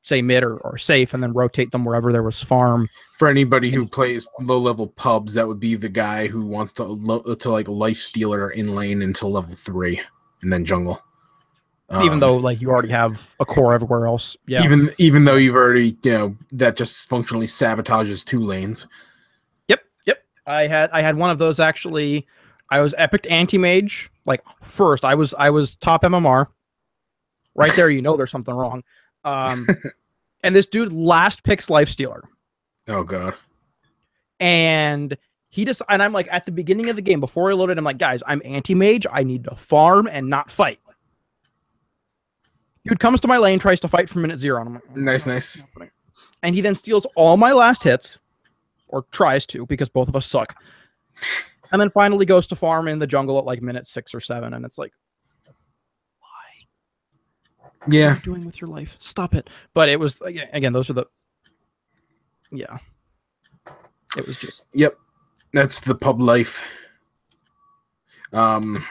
say mid or safe, and then rotate them wherever there was farm. For anybody who plays low level pubs, that would be the guy who wants to like life stealer in lane until level 3 and then jungle. Even though like you already have a core everywhere else. Yeah. Even though you've already, that just functionally sabotages 2 lanes. Yep. I had one of those actually. I was epic anti-mage. Like first, I was top MMR. Right there, there's something wrong. And this dude last picks lifestealer. Oh god. And and I'm like, at the beginning of the game, before I loaded, I'm like, guys, I'm anti-mage. I need to farm and not fight. Dude comes to my lane, tries to fight from minute 0. And I'm like, nice. And he then steals all my last hits, or tries to, because both of us suck. And then finally goes to farm in the jungle at like minute 6 or 7, and it's like, why? Yeah. What are you doing with your life? Stop it. But it was, again, those are the, yeah. It was just. Yep. That's the pub life. What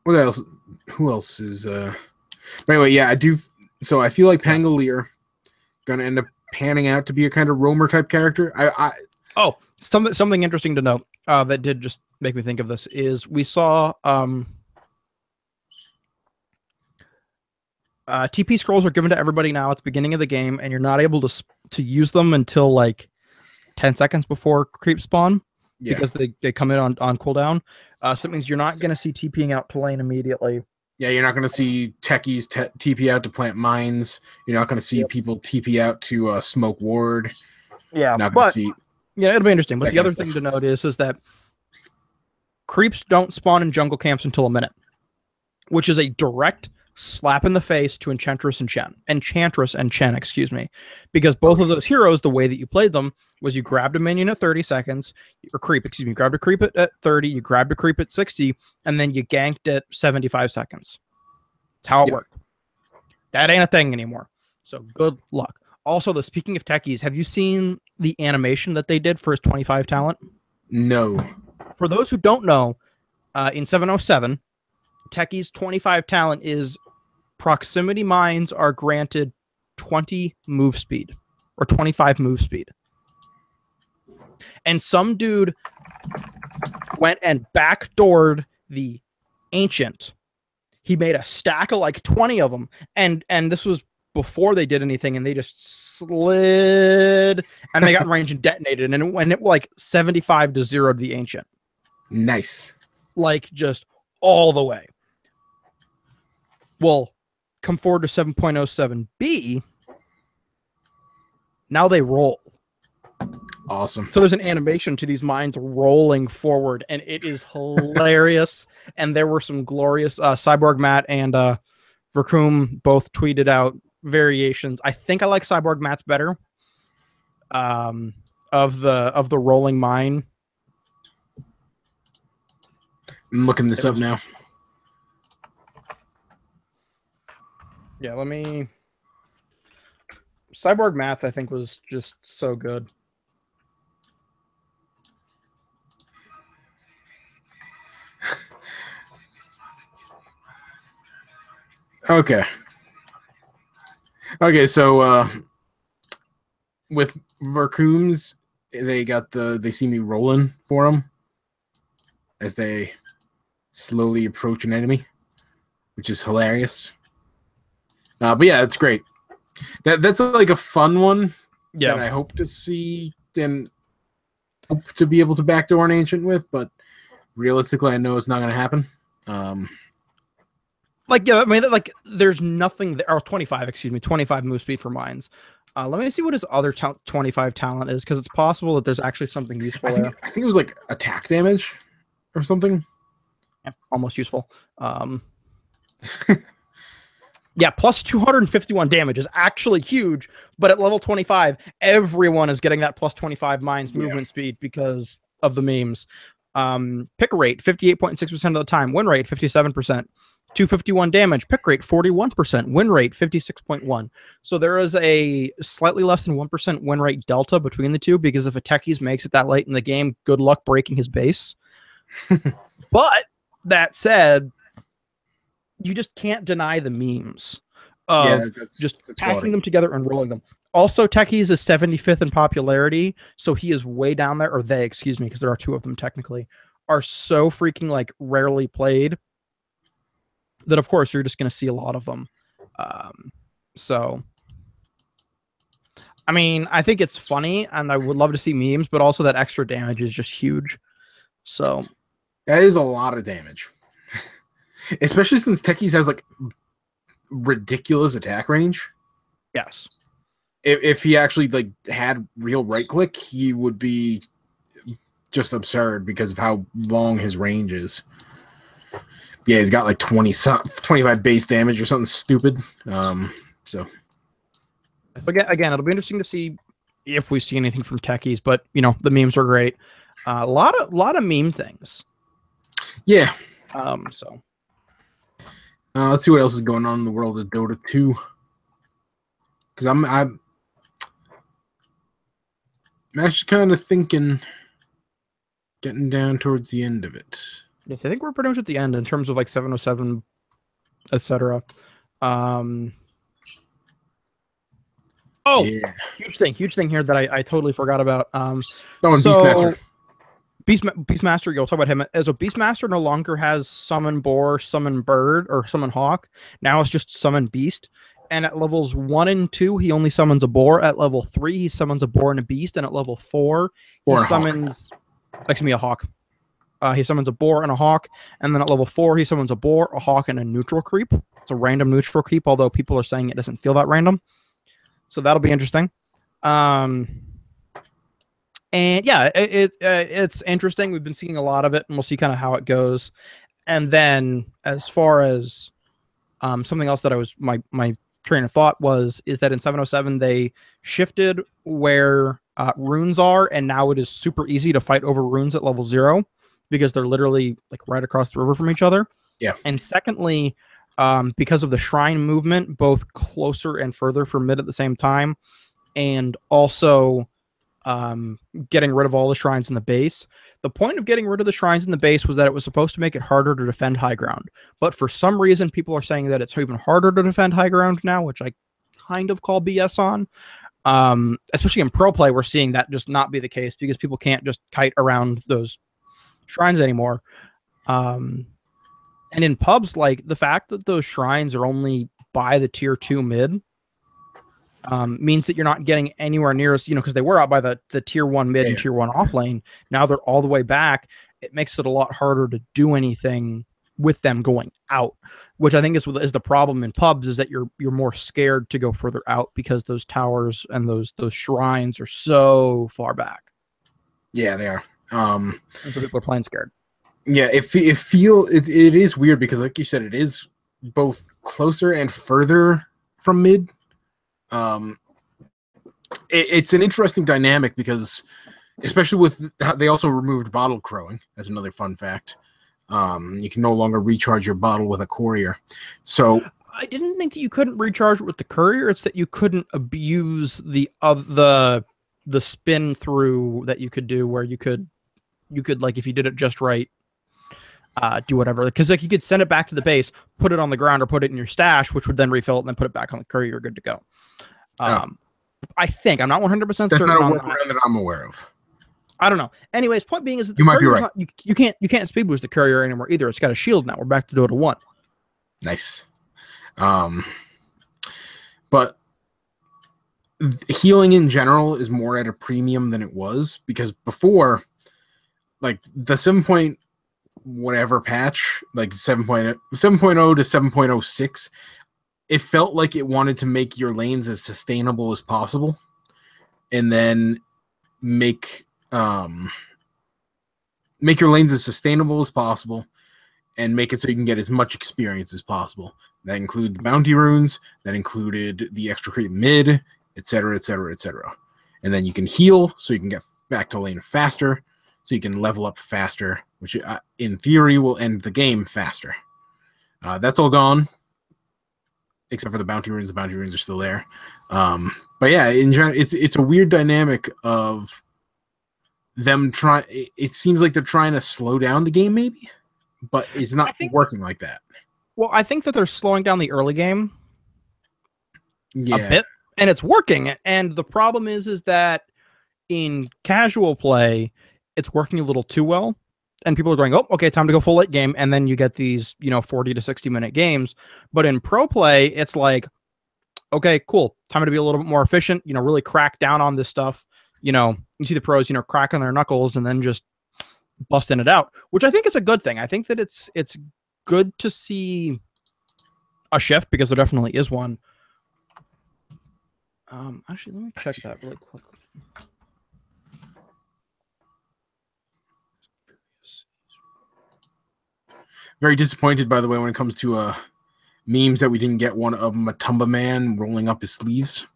else? Who else is but anyway, yeah, I do. So I feel like Pangolier gonna end up panning out to be a kind of roamer type character. Something interesting to note that did just make me think of this is we saw TP scrolls are given to everybody now at the beginning of the game, and you're not able to use them until like 10 seconds before creep spawn. Yeah. Because they come in on cooldown. So that means you're not going to see TPing out to lane immediately. Yeah, you're not going to see techies TP out to plant mines. You're not going to see people TP out to smoke ward. Yeah, not going to see. Yeah, it'll be interesting. But the other thing to note is that creeps don't spawn in jungle camps until a minute, which is a direct slap in the face to Enchantress and Chen, excuse me, because both of those heroes, the way that you played them was you grabbed a minion at 30 seconds, or creep, excuse me, you grabbed a creep at 30, you grabbed a creep at 60, and then you ganked at 75 seconds. That's how it worked. That ain't a thing anymore. So good luck. Also, speaking of techies, have you seen the animation that they did for his 25 talent? No. For those who don't know, in 707, Techie's 25 talent is proximity mines are granted 20 move speed or 25 move speed. And some dude went and backdoored the ancient. He made a stack of like 20 of them. And this was before they did anything, and they just slid and they got in range and detonated. And it went like 75 to 0 to the ancient. Nice. Like just all the way. Well, come forward to 7.07B. Now they roll. Awesome. So there's an animation to these mines rolling forward, and it is hilarious. And there were some glorious Cyborg Matt and Verkum both tweeted out variations. I think I like Cyborg Matt's better. Of the rolling mine. I'm looking this up now. Yeah, let me. Cyborg Math, I think, was just so good. Okay. Okay, so with Vercooms, they see me rolling for them as they slowly approach an enemy, which is hilarious. But yeah, it's great. That's like a fun one that I hope to see and hope to be able to backdoor an ancient with, but realistically, I know it's not going to happen. I mean, there's nothing there. Or 25 move speed for mines. Let me see what his other 25 talent is, because it's possible that there's actually something useful there. I think it was like attack damage or something. Yeah, almost useful. Yeah, plus 251 damage is actually huge, but at level 25, everyone is getting that plus 25 mines movement speed because of the memes. Pick rate, 58.6% of the time. Win rate, 57%. 251 damage. Pick rate, 41%. Win rate, 56.1. So there is a slightly less than 1% win rate delta between the two, because if a Techies makes it that late in the game, good luck breaking his base. But that said, you just can't deny the memes of that's packing them together and rolling them. Also, Techies is 75th in popularity, so he is way down there, or they, excuse me, because there are two of them technically, are so freaking like rarely played that of course you're just going to see a lot of them. So, I mean, I think it's funny, and I would love to see memes, but also that extra damage is just huge. So that is a lot of damage. Especially since Techies has like ridiculous attack range. Yes. If he actually like had real right click, he would be just absurd because of how long his range is. Yeah, he's got like 25 base damage or something stupid. So again, it'll be interesting to see if we see anything from Techies, but you know, the memes are great. A lot of meme things. Yeah. So let's see what else is going on in the world of Dota 2. Because I'm actually kind of thinking getting down towards the end of it. I think we're pretty much at the end in terms of like 707, etc. Huge thing here that I totally forgot about. Beastmaster. Beastmaster, you'll talk about him. So Beastmaster no longer has summon boar, summon bird, or summon hawk. Now it's just summon beast. And at levels 1 and 2, he only summons a boar. At level 3, he summons a boar and a beast. And at level 4, he summons a hawk. He summons a boar and a hawk. And then at level 4, he summons a boar, a hawk, and a neutral creep. It's a random neutral creep, although people are saying it doesn't feel that random. So that'll be interesting. And yeah, it's interesting. We've been seeing a lot of it, and we'll see kind of how it goes. And then as far as something else that I was my train of thought is that in 707 they shifted where runes are, and now it is super easy to fight over runes at level 0 because they're literally like right across the river from each other. Yeah. And secondly, because of the shrine movement, both closer and further for mid at the same time, and also getting rid of all the shrines in the base. The point of getting rid of the shrines in the base was that it was supposed to make it harder to defend high ground. But for some reason, people are saying that it's even harder to defend high ground now, which I kind of call BS on. Especially in pro play, we're seeing that just not be the case because people can't just kite around those shrines anymore. And in pubs, like the fact that those shrines are only by the tier 2 mid means that you're not getting anywhere near as, because they were out by the tier 1 mid and tier 1 off lane. Now they're all the way back. It makes it a lot harder to do anything with them going out, which I think is the problem in pubs, is that you're more scared to go further out because those towers and those shrines are so far back. Yeah, they are. And so people are playing scared. Yeah, it is weird because, like you said, it is both closer and further from mid. Um, it's an interesting dynamic because, especially with they also removed bottle crowing as another fun fact. You can no longer recharge your bottle with a courier. So I didn't think that you couldn't recharge it with the courier. It's that you couldn't abuse the spin through that you could do, where you could like, if you did it just right, do whatever. Because like you could send it back to the base, put it on the ground, or put it in your stash, which would then refill it and then put it back on the courier. You're good to go. I think I'm not 100% certain. That's not a on workaround that I'm aware of. I don't know. Anyways, point being is that the You might be right. not, you can't speed boost the courier anymore either. It's got a shield now. We're back to Dota 1. Nice. But healing in general is more at a premium than it was, because before, like the 7 point whatever patch, like 7.0 to 7.06, it felt like it wanted to make your lanes as sustainable as possible, and then make your lanes as sustainable as possible, and make it so you can get as much experience as possible. That included the bounty runes, that included the extra creep mid, etc., etc., etc. And then you can heal so you can get back to lane faster, so you can level up faster, which in theory will end the game faster. That's all gone, except for the bounty runes. The bounty runes are still there. But yeah, in general, it's a weird dynamic of them trying. It seems like they're trying to slow down the game, maybe, but it's not working like that. Well, I think that they're slowing down the early game a bit, and it's working. And the problem is that in casual play, it's working a little too well, and people are going, "Oh, okay, time to go full late game," and then you get these 40 to 60-minute games. But in pro play, it's like, okay, cool, time to be a little bit more efficient. Really crack down on this stuff. You see the pros, cracking their knuckles and then just busting it out, which I think is a good thing. I think that it's good to see a shift, because there definitely is one. Actually, let me check that really quick. Very disappointed, by the way, when it comes to memes that we didn't get one of Matumba Man rolling up his sleeves,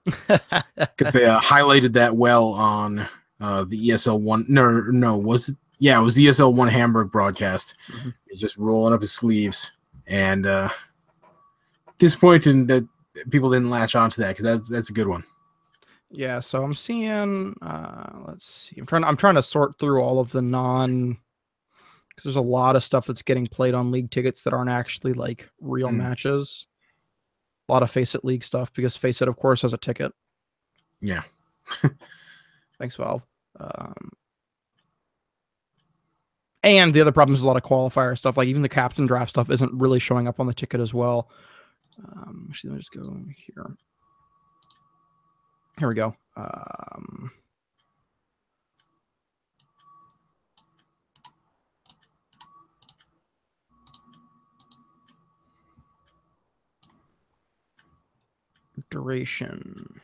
because they highlighted that well on the ESL1. No, was it? Yeah, it was the ESL1 Hamburg broadcast. Mm-hmm. He's just rolling up his sleeves, and disappointed that people didn't latch onto that, because that's a good one. Yeah, so I'm seeing. Let's see. I'm trying to sort through all of the because there's a lot of stuff that's getting played on league tickets that aren't actually like real matches. A lot of Face It League stuff, because Face It, of course, has a ticket. Yeah. Thanks, Valve. And the other problem is a lot of qualifier stuff. Like even the captain draft stuff isn't really showing up on the ticket as well. Actually, let me just go here. Here we go. Duration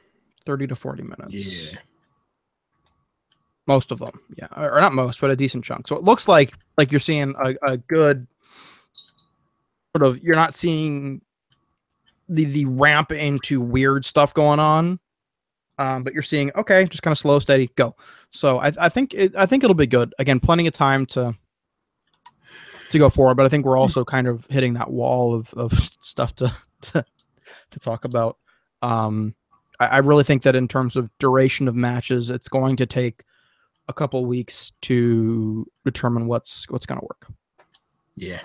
30 to 40 minutes. Yeah. Most of them, yeah, or not most, but a decent chunk. So it looks like you're seeing a good sort of. You're not seeing the ramp into weird stuff going on, but you're seeing, okay, just kind of slow, steady, go. So I think it'll be good. Again, plenty of time to go forward, but I think we're also kind of hitting that wall of stuff to talk about. I really think that in terms of duration of matches, it's going to take a couple weeks to determine what's going to work. Yeah.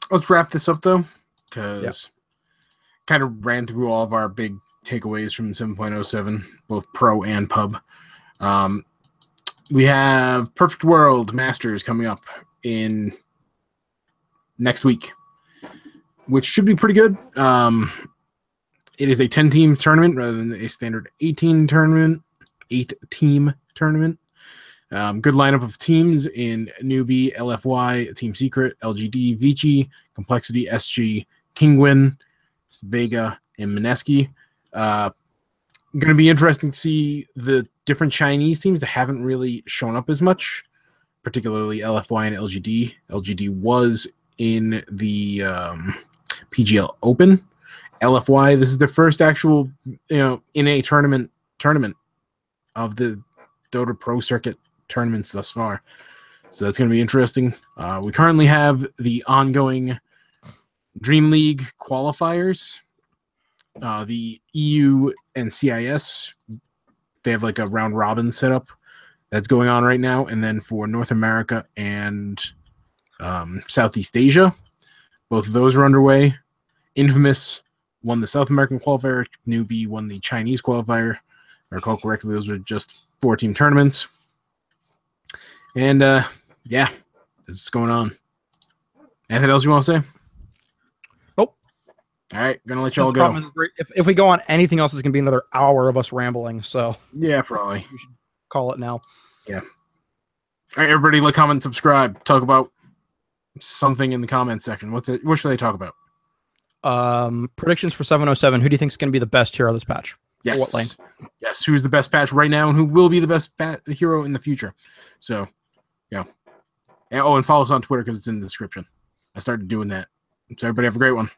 Let's wrap this up though, because kind of ran through all of our big takeaways from 7.07, both pro and pub. We have Perfect World Masters coming up in next week, which should be pretty good. It is a 10-team tournament rather than a standard 8-team tournament. Good lineup of teams in Newbie, LFY, Team Secret, LGD, Vici, Complexity, SG, Kingwin, Vega, and Mineski. Going to be interesting to see the different Chinese teams that haven't really shown up as much, particularly LFY and LGD. LGD was in the PGL Open. LFY, this is the first actual, in a tournament of the Dota Pro Circuit tournaments thus far. So that's going to be interesting. We currently have the ongoing Dream League qualifiers. The EU and CIS, they have like a round robin setup that's going on right now. And then for North America and Southeast Asia, both of those are underway. Infamous won the South American qualifier. Newbie won the Chinese qualifier. If I recall correctly, those are just 4-team tournaments. And yeah, this is going on. Anything else you want to say? Nope. All right, gonna let y'all go. If we go on anything else, it's gonna be another hour of us rambling. So yeah, probably. We should call it now. Yeah. All right, everybody, like, comment, subscribe. Talk about something in the comments section. What should they talk about? Predictions for 707. Who do you think is going to be the best hero this patch? Yes. What lane? Yes. Who's the best patch right now and who will be the best hero in the future? So, yeah. And follow us on Twitter because it's in the description. I started doing that. So everybody have a great one.